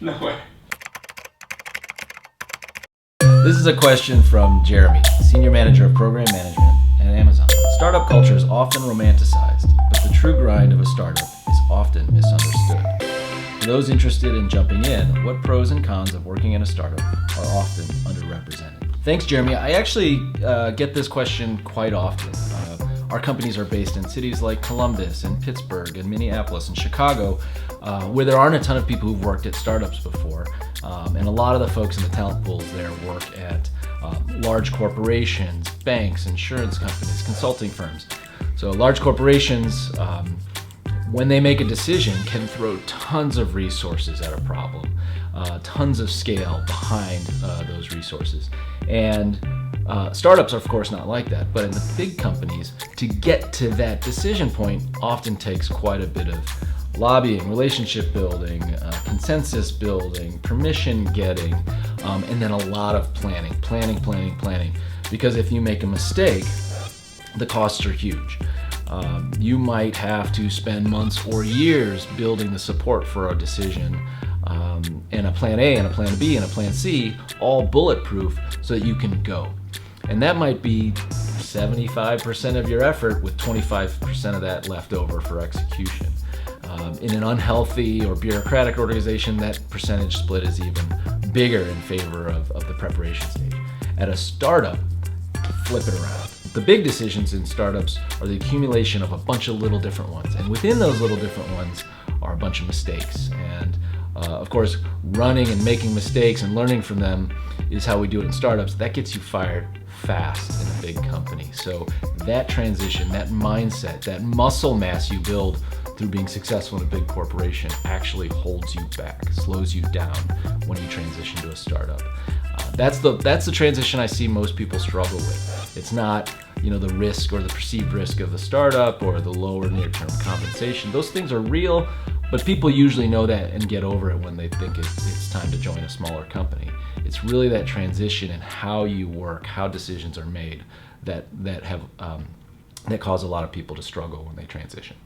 No way. This is a question from Jeremy, Senior Manager of Program Management at Amazon. Startup culture is often romanticized, but the true grind of a startup is often misunderstood. For those interested in jumping in, what pros and cons of working in a startup are often underrepresented? Thanks, Jeremy. I actually get this question quite often. Our companies are based in cities like Columbus and Pittsburgh and Minneapolis and Chicago, where there aren't a ton of people who've worked at startups before. And a lot of the folks in the talent pools there work at large corporations, banks, insurance companies, consulting firms. So large corporations, when they make a decision, can throw tons of resources at a problem, tons of scale behind those resources. And startups are of course not like that, but in the big companies, to get to that decision point often takes quite a bit of lobbying, relationship building, consensus building, permission getting, and then a lot of planning. Because if you make a mistake, the costs are huge. You might have to spend months or years building the support for a decision, and a plan A and a plan B and a plan C, all bulletproof so that you can go. And that might be 75% of your effort with 25% of that left over for execution. In an unhealthy or bureaucratic organization, that percentage split is even bigger in favor of the preparation stage. At a startup, flip it around. The big decisions in startups are the accumulation of a bunch of little different ones. And within those little different ones are a bunch of mistakes. And of course, running and making mistakes and learning from them is how we do it in startups. That gets you fired fast in a big company. So that transition, that mindset, that muscle mass you build through being successful in a big corporation actually holds you back, slows you down when you transition to a startup. That's the transition I see most people struggle with. It's not, the risk or the perceived risk of the startup or the lower near-term compensation. Those things are real, but people usually know that and get over it when they think it's time to join a smaller company. It's really that transition and how you work, how decisions are made that cause a lot of people to struggle when they transition.